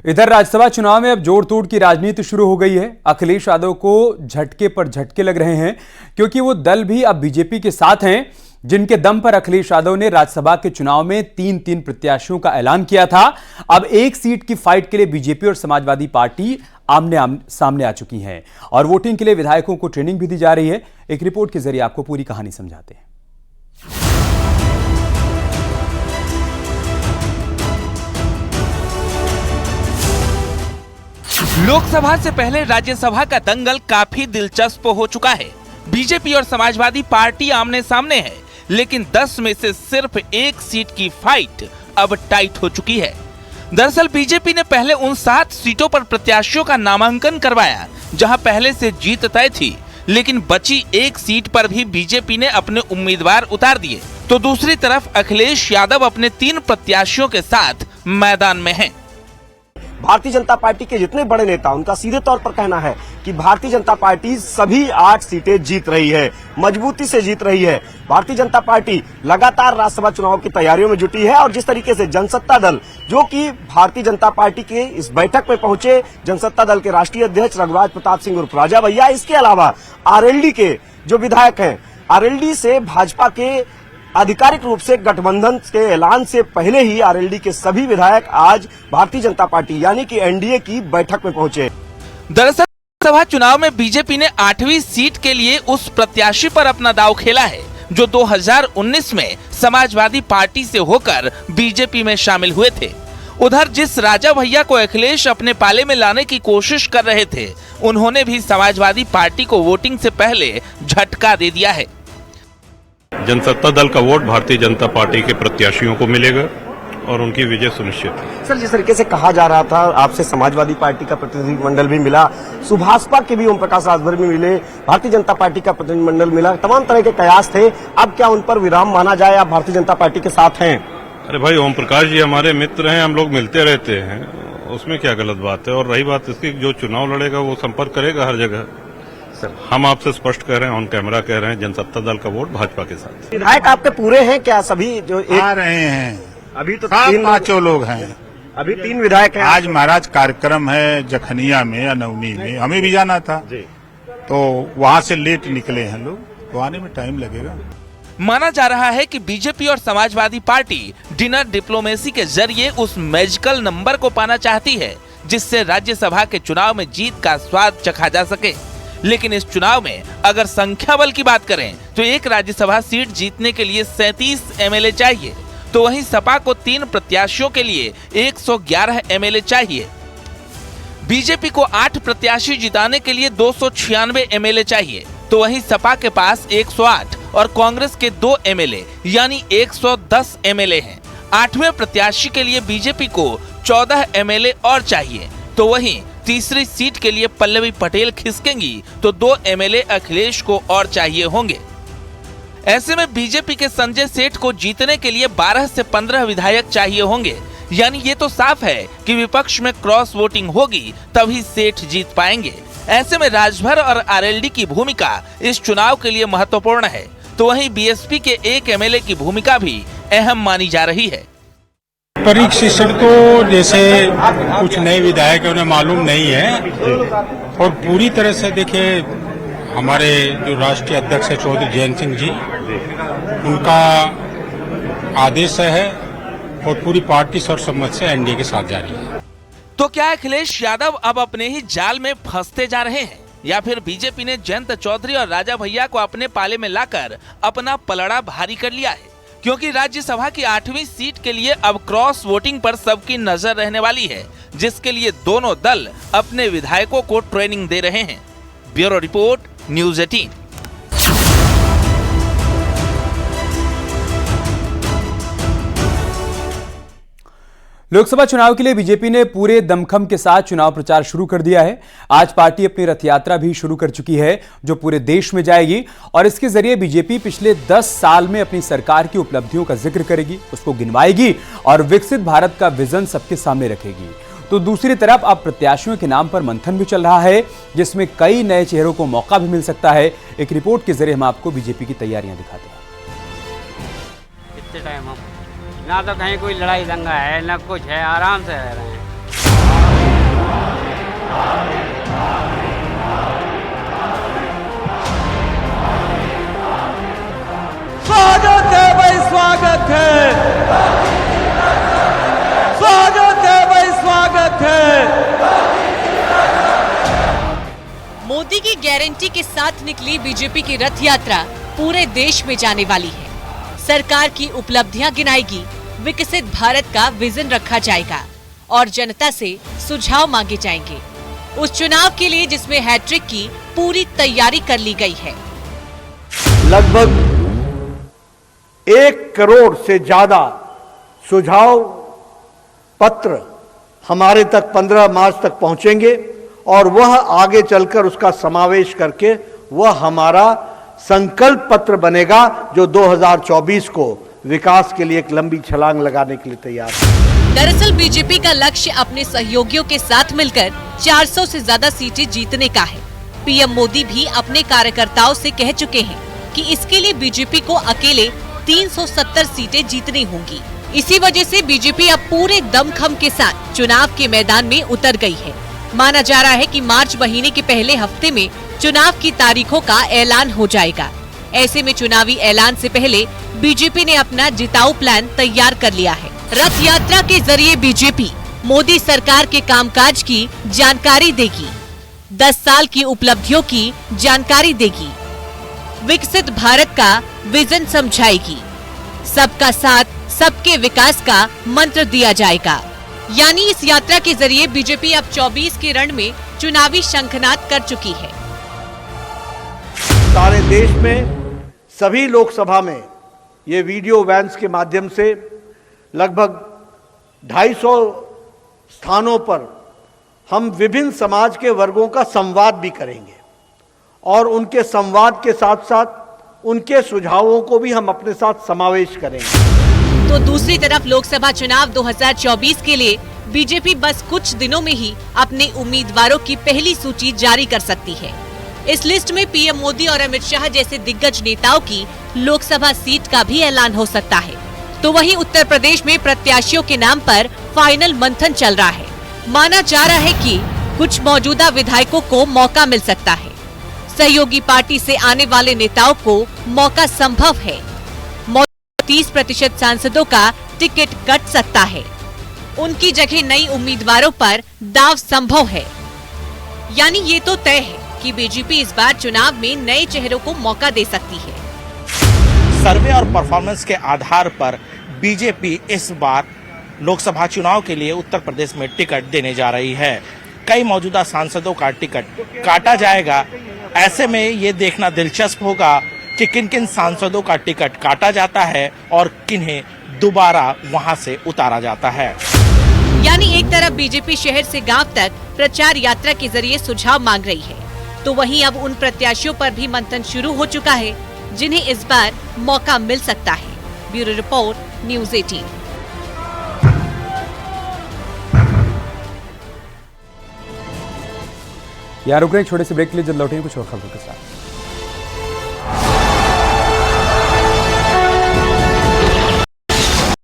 इधर राज्यसभा चुनाव में अब जोड़ तोड़ की राजनीति शुरू हो गई है। अखिलेश यादव को झटके पर झटके लग रहे हैं क्योंकि वो दल भी अब बीजेपी के साथ हैं, जिनके दम पर अखिलेश यादव ने राज्यसभा के चुनाव में तीन प्रत्याशियों का ऐलान किया था। अब एक सीट की फाइट के लिए बीजेपी और समाजवादी पार्टी आमने सामने आ चुकी हैं और वोटिंग के लिए विधायकों को ट्रेनिंग भी दी जा रही है। एक रिपोर्ट के जरिए आपको पूरी कहानी समझाते हैं। लोकसभा से पहले राज्यसभा का दंगल काफी दिलचस्प हो चुका है। बीजेपी और समाजवादी पार्टी आमने सामने है, लेकिन 10 में से सिर्फ एक सीट की फाइट अब टाइट हो चुकी है। दरअसल बीजेपी ने पहले उन 7 सीटों पर प्रत्याशियों का नामांकन करवाया जहां पहले से जीत तय थी, लेकिन बची एक सीट पर भी बीजेपी ने अपने उम्मीदवार उतार दिए। तो दूसरी तरफ अखिलेश यादव अपने 3 प्रत्याशियों के साथ मैदान में हैं। भारतीय जनता पार्टी के जितने बड़े नेता, उनका सीधे तौर पर कहना है कि भारतीय जनता पार्टी सभी 8 सीटें जीत रही है, मजबूती से जीत रही है। भारतीय जनता पार्टी लगातार राज्यसभा चुनाव की तैयारियों में जुटी है और जिस तरीके से जनसत्ता दल, जो कि भारतीय जनता पार्टी के इस बैठक में पहुंचे, जनसत्ता दल के राष्ट्रीय अध्यक्ष रघुराज प्रताप सिंह उर्फ राजा भैया, इसके अलावा आरएलडी के जो विधायक हैं, आरएलडी से भाजपा के आधिकारिक रूप से गठबंधन के ऐलान से पहले ही आरएलडी के सभी विधायक आज भारतीय जनता पार्टी यानी कि एनडीए की बैठक में पहुंचे। दरअसल लोकसभा चुनाव में बीजेपी ने 8वीं सीट के लिए उस प्रत्याशी पर अपना दांव खेला है जो 2019 में समाजवादी पार्टी से होकर बीजेपी में शामिल हुए थे। उधर जिस राजा भैया को अखिलेश अपने पाले में लाने की कोशिश कर रहे थे, उन्होंने भी समाजवादी पार्टी को वोटिंग से पहले झटका दे दिया है। जनसत्ता दल का वोट भारतीय जनता पार्टी के प्रत्याशियों को मिलेगा और उनकी विजय सुनिश्चित है। सर, जिस तरीके से कहा जा रहा था, आपसे समाजवादी पार्टी का प्रतिनिधिमंडल भी मिला, सुभाषपा के भी ओम प्रकाश राजभर भी मिले, भारतीय जनता पार्टी का प्रतिनिधिमंडल मिला, तमाम तरह के कयास थे। अब क्या उन पर विराम माना जाए? आप भारतीय जनता पार्टी के साथ हैं? अरे भाई, ओम प्रकाश जी हमारे मित्र हैं, हम लोग मिलते रहते हैं, उसमें क्या गलत बात है। और रही बात इसकी, जो चुनाव लड़ेगा वो संपर्क करेगा हर जगह। सर, हम आपसे स्पष्ट कह रहे हैं, ऑन कैमरा कह रहे हैं, जनसत्ता दल का वोट भाजपा के साथ। विधायक आपके पूरे हैं क्या? सभी जो आ रहे हैं, अभी तो 5 लोग हैं, अभी 3 विधायक हैं। आज महाराज कार्यक्रम है जखनिया में या नवनी में, हमें भी जाना था जी, तो वहाँ से लेट निकले हैं लोग, तो आने में टाइम लगेगा। माना जा रहा है कि बीजेपी और समाजवादी पार्टी डिनर डिप्लोमेसी के जरिए उस मैजिकल नंबर को पाना चाहती है जिससे राज्यसभा के चुनाव में जीत का स्वाद चखा जा सके। लेकिन इस चुनाव में अगर संख्या बल की बात करें तो एक राज्यसभा सीट जीतने के लिए 37 एमएलए चाहिए, तो वहीं सपा को 3 प्रत्याशियों के लिए 111 एमएलए चाहिए। बीजेपी को 8 प्रत्याशी जिताने के लिए 296 एमएलए चाहिए, तो वहीं सपा के पास 108 और कांग्रेस के 2 एमएलए यानी 110 एमएलए हैं। 8वें प्रत्याशी के लिए बीजेपी को 14 एमएलए और चाहिए, तो वहीं तीसरी सीट के लिए पल्लवी पटेल खिसकेंगी तो 2 एमएलए अखिलेश को और चाहिए होंगे। ऐसे में बीजेपी के संजय सेठ को जीतने के लिए 12 से 15 विधायक चाहिए होंगे, यानी ये तो साफ है कि विपक्ष में क्रॉस वोटिंग होगी तभी सेठ जीत पाएंगे। ऐसे में राजभर और आरएलडी की भूमिका इस चुनाव के लिए महत्वपूर्ण है, तो वहीं बीएसपी के 1 एमएलए की भूमिका भी अहम मानी जा रही है। परीक्षण तो जैसे कुछ नए विधायक उन्हें मालूम नहीं है और पूरी तरह से देखिए, हमारे जो राष्ट्रीय अध्यक्ष है चौधरी जयंत सिंह जी, उनका आदेश है और पूरी पार्टी सर्वसम्मत से एनडीए के साथ जा रही है। तो क्या अखिलेश यादव अब अपने ही जाल में फंसते जा रहे हैं या फिर बीजेपी ने जयंत चौधरी और राजा भैया को अपने पाले में लाकर अपना पलड़ा भारी कर लिया है? क्योंकि राज्यसभा की 8वीं सीट के लिए अब क्रॉस वोटिंग पर सबकी नजर रहने वाली है, जिसके लिए दोनों दल अपने विधायकों को ट्रेनिंग दे रहे हैं। Bureau report, news 18। लोकसभा चुनाव के लिए बीजेपी ने पूरे दमखम के साथ चुनाव प्रचार शुरू कर दिया है। आज पार्टी अपनी रथ यात्रा भी शुरू कर चुकी है जो पूरे देश में जाएगी और इसके जरिए बीजेपी पिछले 10 साल में अपनी सरकार की उपलब्धियों का जिक्र करेगी, उसको गिनवाएगी और विकसित भारत का विजन सबके सामने रखेगी। तो दूसरी तरफ अब प्रत्याशियों के नाम पर मंथन भी चल रहा है, जिसमें कई नए चेहरों को मौका भी मिल सकता है। एक रिपोर्ट के जरिए हम आपको बीजेपी की तैयारियां दिखाते हैं। ना तो कहीं कोई लड़ाई दंगा है, ना कुछ है, आराम से रह रहे हैं। स्वागत है, स्वागत है भाई, स्वागत है। मोदी की गारंटी के साथ निकली बीजेपी की रथ यात्रा पूरे देश में जाने वाली है। सरकार की उपलब्धियां गिनाएगी, विकसित भारत का विजन रखा जाएगा और जनता से सुझाव मांगे जाएंगे उस चुनाव के लिए जिसमें हैट्रिक की पूरी तैयारी कर ली गई है। लगभग 1 करोड़ से ज्यादा सुझाव पत्र हमारे तक 15 मार्च तक पहुंचेंगे और वह आगे चलकर उसका समावेश करके वह हमारा संकल्प पत्र बनेगा जो 2024 को विकास के लिए एक लंबी छलांग लगाने के लिए तैयार है। दरअसल बीजेपी का लक्ष्य अपने सहयोगियों के साथ मिलकर 400 से ज्यादा सीटें जीतने का है। पीएम मोदी भी अपने कार्यकर्ताओं से कह चुके हैं कि इसके लिए बीजेपी को अकेले 370 सीटें जीतनी होंगी। इसी वजह से बीजेपी अब पूरे दमखम के साथ चुनाव के मैदान में उतर गई है। माना जा रहा है कि मार्च महीने के पहले हफ्ते में चुनाव की तारीखों का ऐलान हो जाएगा। ऐसे में चुनावी ऐलान से पहले बीजेपी ने अपना जिताऊ प्लान तैयार कर लिया है। रथ यात्रा के जरिए बीजेपी मोदी सरकार के कामकाज की जानकारी देगी, 10 साल की उपलब्धियों की जानकारी देगी, विकसित भारत का विजन समझाएगी, सबका साथ सबके विकास का मंत्र दिया जाएगा। यानी इस यात्रा के जरिए बीजेपी अब 24 के रण में चुनावी शंखनाद कर चुकी है। सारे देश में सभी लोकसभा में ये वीडियो वैन्स के माध्यम से लगभग 250 स्थानों पर हम विभिन्न समाज के वर्गों का संवाद भी करेंगे और उनके संवाद के साथ साथ उनके सुझावों को भी हम अपने साथ समावेश करेंगे। तो दूसरी तरफ लोकसभा चुनाव 2024 के लिए बीजेपी बस कुछ दिनों में ही अपने उम्मीदवारों की पहली सूची जारी कर सकती है। इस लिस्ट में पीएम मोदी और अमित शाह जैसे दिग्गज नेताओं की लोकसभा सीट का भी ऐलान हो सकता है। तो वहीं उत्तर प्रदेश में प्रत्याशियों के नाम पर फाइनल मंथन चल रहा है। माना जा रहा है कि कुछ मौजूदा विधायकों को मौका मिल सकता है। सहयोगी पार्टी से आने वाले नेताओं को मौका संभव है। 30% सांसदों का टिकट कट सकता है। उनकी जगह नई उम्मीदवारों पर दाव संभव है। यानी ये तो तय है कि बीजेपी इस बार चुनाव में नए चेहरों को मौका दे सकती है। सर्वे और परफॉर्मेंस के आधार पर बीजेपी इस बार लोकसभा चुनाव के लिए उत्तर प्रदेश में टिकट देने जा रही है। कई मौजूदा सांसदों का टिकट काटा जाएगा। ऐसे में ये देखना दिलचस्प होगा कि किन किन सांसदों का टिकट काटा जाता है और किन्हें दोबारा वहां से उतारा जाता है। यानी एक तरफ बीजेपी शहर से गांव तक प्रचार यात्रा के जरिए सुझाव मांग रही है, तो वहीं अब उन प्रत्याशियों पर भी मंथन शुरू हो चुका है जिन्हें इस बार मौका मिल सकता है। Bureau report, news 18। यहाँ रुक रहे हैं छोटे से ब्रेक के लिए, जल्द लौटेंगे कुछ और खबरों के साथ।